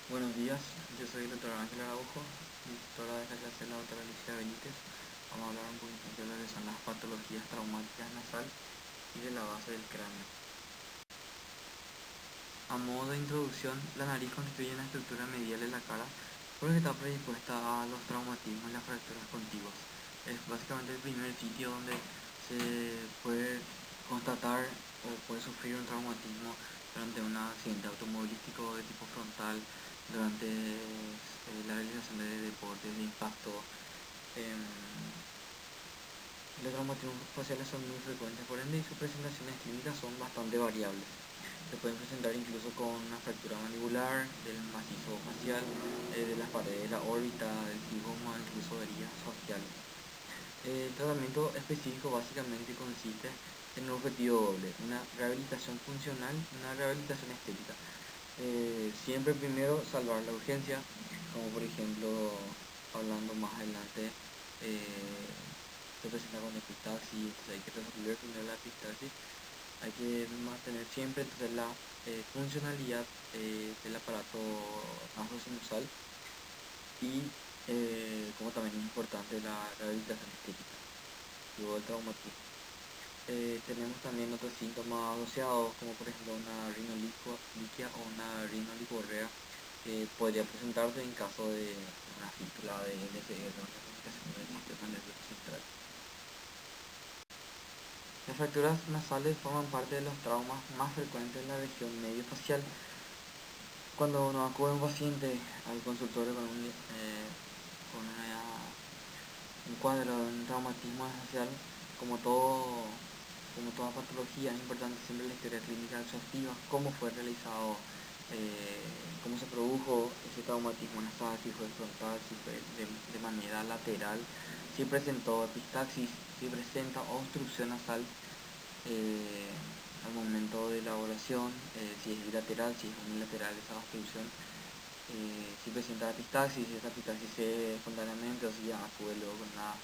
Buenos días, yo soy el doctor Ángel Araujo, instructora de esta clase de la doctora Alicia Benítez. Vamos a hablar un poquito de lo que son las patologías traumáticas nasal y de la base del cráneo. A modo de introducción, la nariz constituye una estructura medial de la cara por lo que está predispuesta a los traumatismos y las fracturas contiguas. Es básicamente el primer sitio donde se puede constatar o puede sufrir un traumatismo durante un accidente automovilístico de tipo frontal, durante la realización de deportes de impacto. em, los traumatismos faciales son muy frecuentes, por ende, y sus presentaciones clínicas son bastante variables. Se pueden presentar incluso con una fractura mandibular, del macizo facial, de las paredes de la órbita, del giboma, incluso heridas faciales. El tratamiento específico básicamente consiste en un objetivo doble: una rehabilitación funcional y una rehabilitación estética. Siempre primero salvar la urgencia, como por ejemplo, hablando más adelante, se presenta con epistaxis, entonces hay que resolver primero la epistaxis. Hay que mantener siempre entonces la funcionalidad del aparato nasosinusal y como también es importante la rehabilitación estética luego del traumatismo. Tenemos también otros síntomas asociados, como por ejemplo una rinoliquias o una rinoliporrea, que podría presentarse en caso de una fístula de LCR, una comunicación del sistema nervioso central. Las fracturas nasales forman parte de los traumas más frecuentes en la región mediofacial. Cuando nos acude un paciente al consultorio con un cuadro de un traumatismo facial, como como toda patología, es importante siempre la historia clínica exhaustiva, cómo fue realizado, cómo se produjo ese traumatismo nasal, si fue frontal, si fue de manera lateral, si presentó epistaxis, si presenta obstrucción nasal al momento de la elaboración, si es bilateral, si es unilateral esa obstrucción, si presenta epistaxis, si esa epistaxis se espontáneamente o si ya acude luego con una,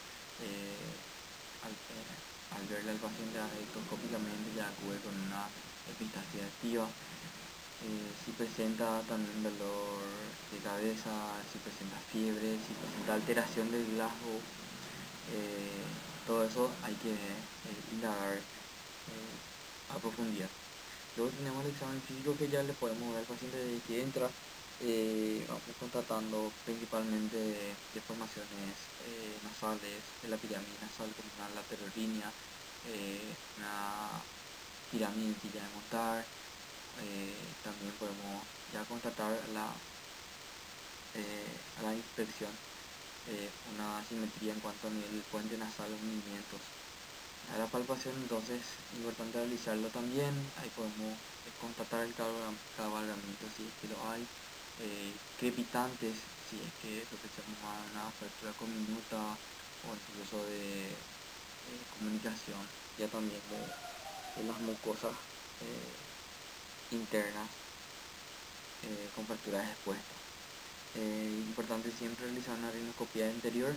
al verle al paciente ectoscópicamente ya acude con una epistaxis activa. Si presenta también dolor de cabeza, si presenta fiebre, si presenta alteración del Glasgow, todo eso hay que indagar a profundidad. Luego tenemos el examen físico, que ya le podemos ver al paciente desde que entra. Vamos constatando principalmente deformaciones nasales, de la pirámide nasal, como una laterorrinea, una pirámide de montar. También podemos ya constatar a la inspección una asimetría en cuanto a nivel del puente nasal, los movimientos. A la palpación, entonces, importante realizarlo también. Ahí podemos constatar el cabalgamiento, si es que lo hay, crepitantes, si es que sospechamos una fractura minuta o incluso de comunicación, ya también de las mucosas internas con fracturas expuestas. Importante siempre realizar una rinoscopía anterior.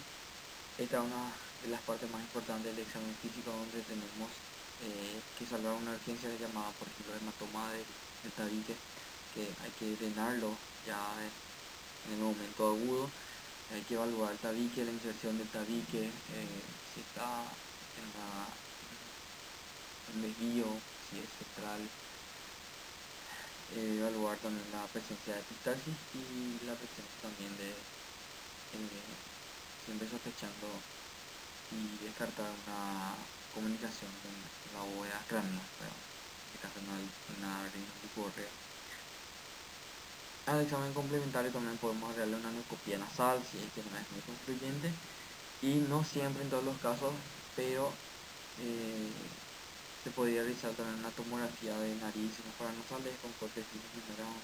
Esta es una de las partes más importantes del examen físico, donde tenemos que salvar una urgencia llamada, por ejemplo, hematoma del tabique, que hay que drenarlo ya en el momento agudo. Hay que evaluar el tabique, la inserción del tabique, si está en desvío, si es central. Evaluar también la presencia de epistaxis y la presencia también de siempre sospechando y descartar una comunicación con la bóveda craneal, pero en este caso una rinoliporrea. Al examen complementario también podemos darle una anoscopía nasal, si es que no es muy concluyente, y no siempre en todos los casos, pero se podría realizar también una tomografía de nariz y paranasales con corte de 5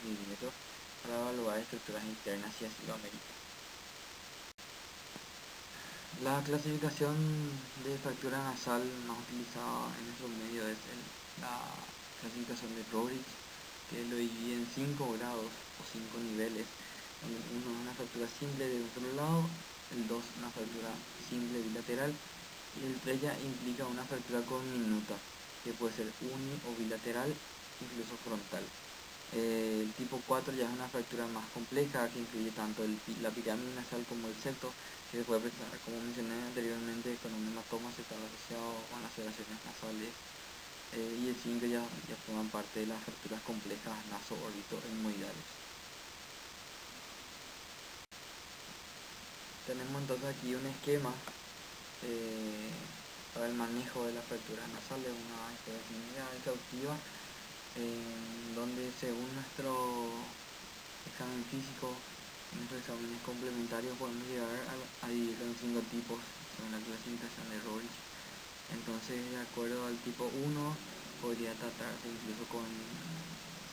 milímetros para evaluar estructuras internas si así lo amerita. La clasificación de fractura nasal más utilizada en nuestro medio es la clasificación de Rohrich, que lo divide en 5 grados o 5 niveles, donde el 1 es una fractura simple de un solo lado, el 2 una fractura simple bilateral y el 3 ya implica una fractura con minuta, que puede ser uni o bilateral, incluso frontal. El tipo 4 ya es una fractura más compleja que incluye tanto la pirámide nasal como el septo, que se puede presentar, como mencioné anteriormente, con un hematoma septal asociado con laceraciones nasales. Y el 5 ya forman parte de las fracturas complejas naso-órbito-etmoidales. Tenemos entonces aquí un esquema eh, para el manejo de las fracturas nasales, una historia clínica exhaustiva, donde según nuestro examen físico, en nuestros exámenes complementarios podemos llegar a dividirlo en 5 tipos según la clasificación de Rohrich. Entonces, de acuerdo al tipo 1, podría tratarse incluso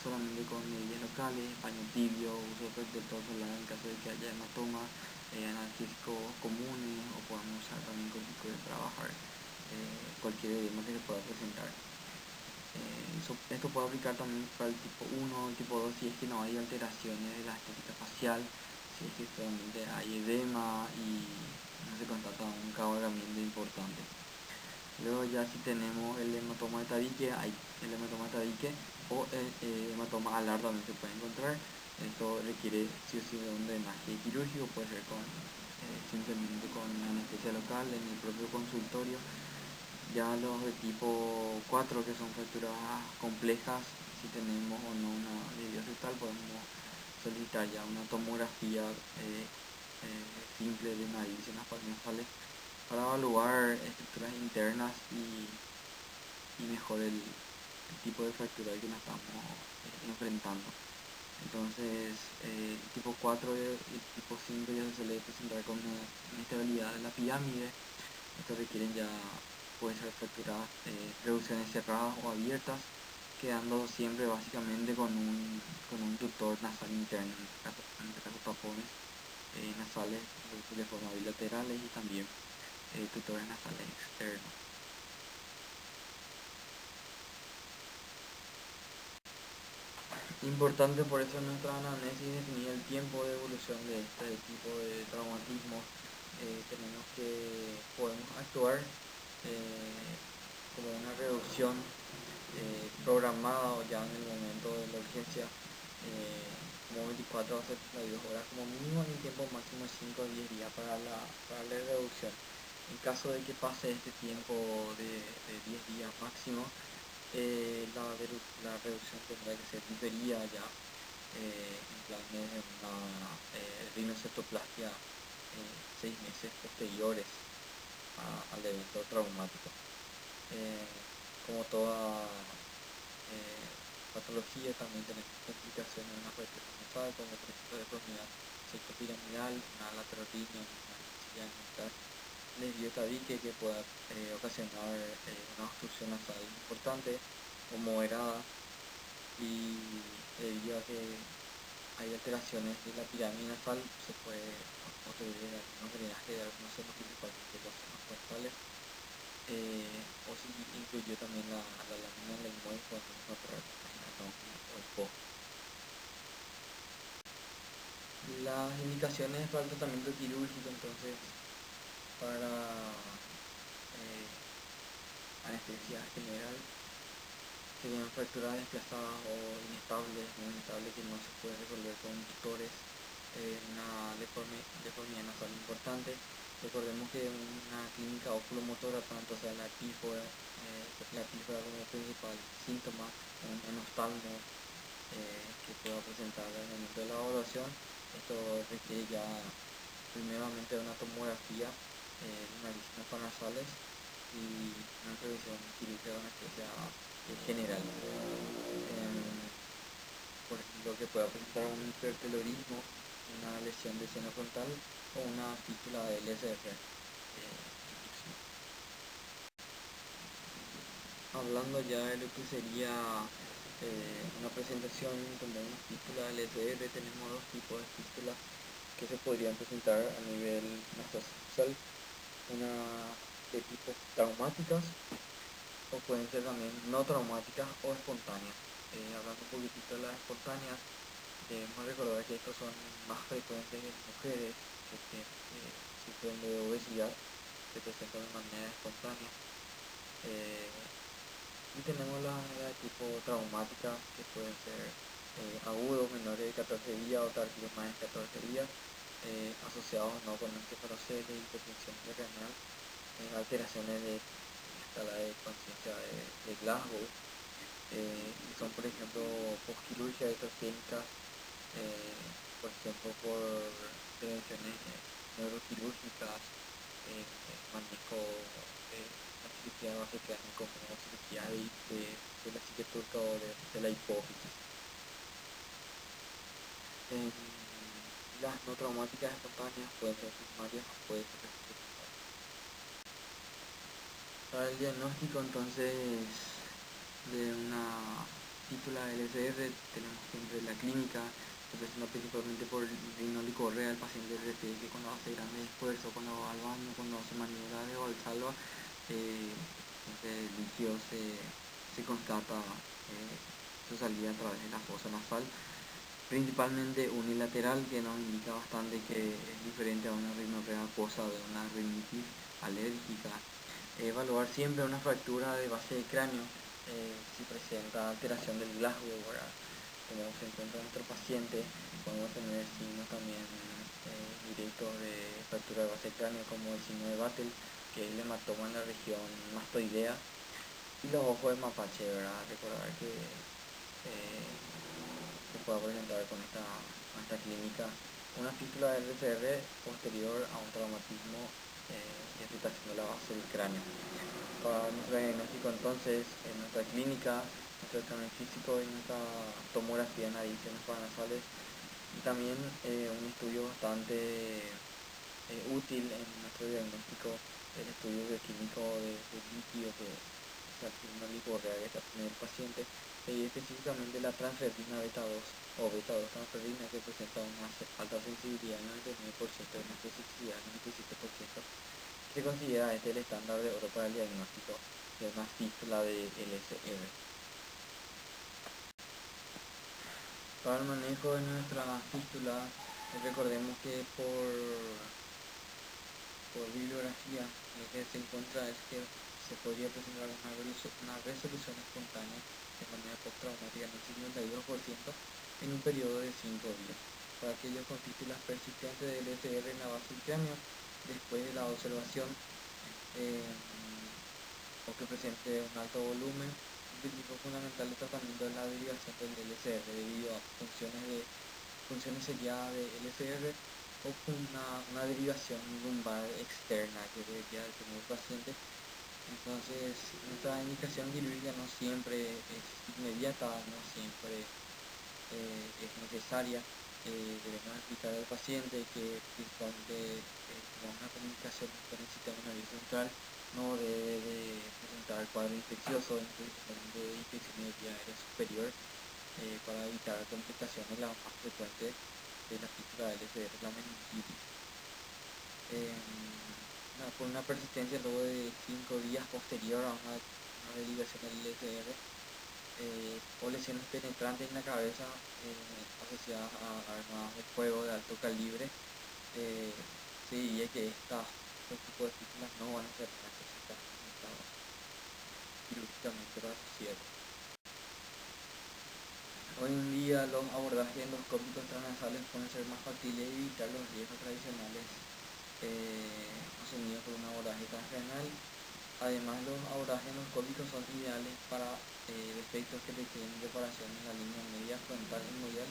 solamente con medidas locales, paño tibio, uso de protector solar en caso de que haya hematoma, analgésicos comunes, o podemos usar también corticoides para bajar cualquier edema que se pueda presentar. Esto puede aplicar también para el tipo 1, el tipo 2, si es que no hay alteraciones de la estética facial, si es que solamente hay edema y no se constata un cabalgamiento importante. Luego ya si tenemos el hematoma de tabique, hay el hematoma de tabique o el hematoma alar también se puede encontrar. Esto requiere sí o sí de un drenaje quirúrgico, puede ser simplemente con anestesia local en el propio consultorio. Ya los de tipo 4, que son fracturas complejas, si tenemos o no una herida septal, podemos solicitar ya una tomografía simple de nariz en las paredes nasales para evaluar estructuras internas y mejor el tipo de fractura que nos estamos enfrentando. Entonces, el tipo 4 y el tipo 5 ya se suele presentar con inestabilidad de la pirámide. Estos requieren ya, pueden ser fracturas, reducciones cerradas o abiertas, quedando siempre básicamente con un tutor nasal interno, en este caso tapones nasales de forma bilaterales y también tutores nasales externos. Importante por eso en nuestra anamnesis definir el tiempo de evolución de este tipo de traumatismo. Podemos actuar como una reducción programada o ya en el momento de la urgencia, como 24 a 72 horas como mínimo, y en tiempo máximo 5 a 10 días para la reducción. En caso de que pase este tiempo de 10 días máximo, la reducción tendrá que ser diferida ya, en planes de una rinoceptoplastia 6 meses posteriores al evento traumático. Como toda patología, también tenemos complicaciones en la fractura nasal, como por ejemplo deformidad septopiramidal, una laterotomía, una silla mental, desvío tabique que pueda ocasionar una obstrucción nasal importante o moderada, y debido a que hay alteraciones de la pirámide nasal, se puede obstruir algunos drenajes de algunos senos, principalmente los senos frontales, o si incluyó también la lámina del muelle, cuando encontrar el anomia o el PO. Las indicaciones para el tratamiento quirúrgico, entonces, para anestesia general, serían fracturas desplazadas o inestables, muy inestables, que no se puede resolver con tutores, una deformidad nasal importante. Recordemos que una clínica oculomotora, tanto sea la epífora como principal síntoma, un enostalmo que pueda presentar al momento de la evaluación. Esto requiere ya primeramente una tomografía de nariz nasales y una revisión quirúrgica de anestesia general. Por ejemplo, que pueda presentar un hipertelorismo, una lesión de seno frontal o una fístula de LSF. Hablando ya de lo que sería una presentación como una fístula de LSF, tenemos dos tipos de fístulas que se podrían presentar a nivel nasal, una de tipo traumáticas, o pueden ser también no traumáticas o espontáneas. Hablando un poquitito de las espontáneas, debemos recordar que estos son más frecuentes en mujeres que sufren de obesidad, se presentan de manera espontánea. Y tenemos la de tipo traumática, que pueden ser agudos menores de 14 días o tardíos más de 14 días, asociados no con encefaloceles, hipertensión renal, alteraciones de la escala de conciencia de Glasgow, y son por ejemplo postquirúrgicas exogénicas, por ejemplo por intervenciones neuroquirúrgicas, manejo la cirugía de base craneal como cirugía de la psique turca o de la hipófisis. Las no traumáticas espontáneas pueden ser primarias o pueden ser secundarias. Para el diagnóstico entonces de una fístula LCR tenemos siempre la clínica, se presenta principalmente por rinolicorrea, el paciente refiere que cuando hace grandes esfuerzos, cuando va al baño, cuando hace maniobra de Valsalva, el líquido se constata su salida a través de la fosa nasal, principalmente unilateral, que nos indica bastante que es diferente a una rinorrea acuosa de una rinitis alérgica. Evaluar siempre una fractura de base de cráneo, si presenta alteración del Glasgow, ¿verdad? Como se encuentra nuestro paciente, podemos tener signos también directos de fractura de base de cráneo, como el signo de Battle, que es el hematoma en la región mastoidea, y los ojos de mapache, ¿verdad? Recordar que se puede presentar con esta clínica una fístula de LCR posterior a un traumatismo y irritación de la base del cráneo. Para nuestro diagnóstico entonces, en nuestra clínica, nuestro examen físico y nuestra tomografía en adicciones paranasales, y también un estudio bastante útil en nuestro diagnóstico, el estudio bioquímico de líquido que se asigna a licorrea que está en el paciente, y específicamente la transferrina beta 2 o beta 2 transferrina, que presenta una alta sensibilidad en el 99% y una especificidad en el 97%. Se considera este el estándar de oro para el diagnóstico de una fístula de LCR. Para el manejo de nuestra fístula, recordemos que por bibliografía lo que se encuentra es que se podría presentar una resolución espontánea de manera postraumática en el 52% en un periodo de 5 días. Para aquellos con fístulas persistentes del LCR en la base del cráneo, después de la observación o que presente un alto volumen, el principio fundamental de tratamiento es la derivación del LCR debido a funciones seriadas de LCR o una derivación lumbar externa que debería tener el paciente. Entonces, nuestra indicación quirúrgica no siempre es inmediata, no siempre es necesaria. Debemos explicar al paciente que principalmente como una comunicación con el sistema nervioso central no debe de presentar cuadro infeccioso, incluso de infección de vía aérea superior, para evitar complicaciones. La más frecuente de la fístula LCR es la meningitis. Con una persistencia luego de 5 días posterior a una derivación del LCR, o lesiones penetrantes en la cabeza asociadas a armas de fuego de alto calibre, se diría que estos tipos de fístulas no van a ser necesitados quirúrgicamente para su cierre. Hoy en día los abordajes endoscópicos transversales pueden ser más factibles y evitar los riesgos tradicionales asumidos por un abordaje transcranial. Además, los abordajes endoscópicos son ideales para defectos que requieren reparación en la línea media frontal inmedial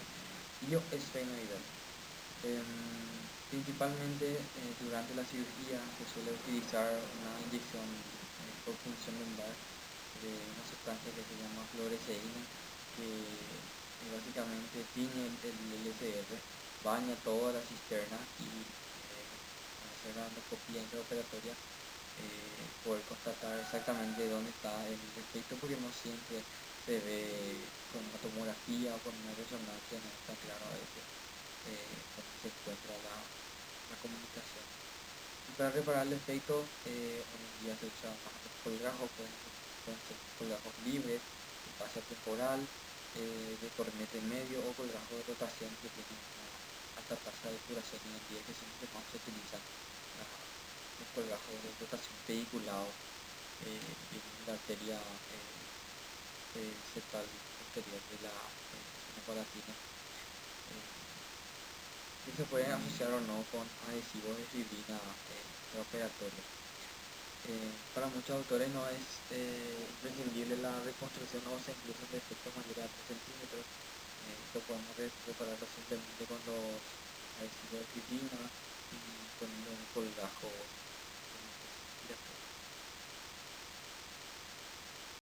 y o esfenoidal. Principalmente durante la cirugía se suele utilizar una inyección por punción lumbar de una sustancia que se llama fluoresceína, que básicamente tiñe el LCR, baña toda la cisterna y al hacer la endoscopía intraoperatoria poder constatar exactamente dónde está el defecto, porque no siempre se ve con una tomografía o con una resonancia, no está claro a veces dónde se encuentra la comunicación. Y para reparar el defecto, hoy en día se usa más los colgajos, pueden ser colgajos libres, de fascia temporal, de cornete medio o colgajos de rotación que tienen una alta tasa de curación hoy en día, que son los que más se utilizan. Los colgajos de rotación pediculado en la arteria septal posterior de la para ti, ¿no? Y se pueden asociar o no con adhesivos de fibrina preoperatoria. Para muchos autores no es imprescindible la reconstrucción ósea, incluso en defectos mayores a 3 centímetros. Esto podemos repararlo simplemente con los adhesivos de fibrina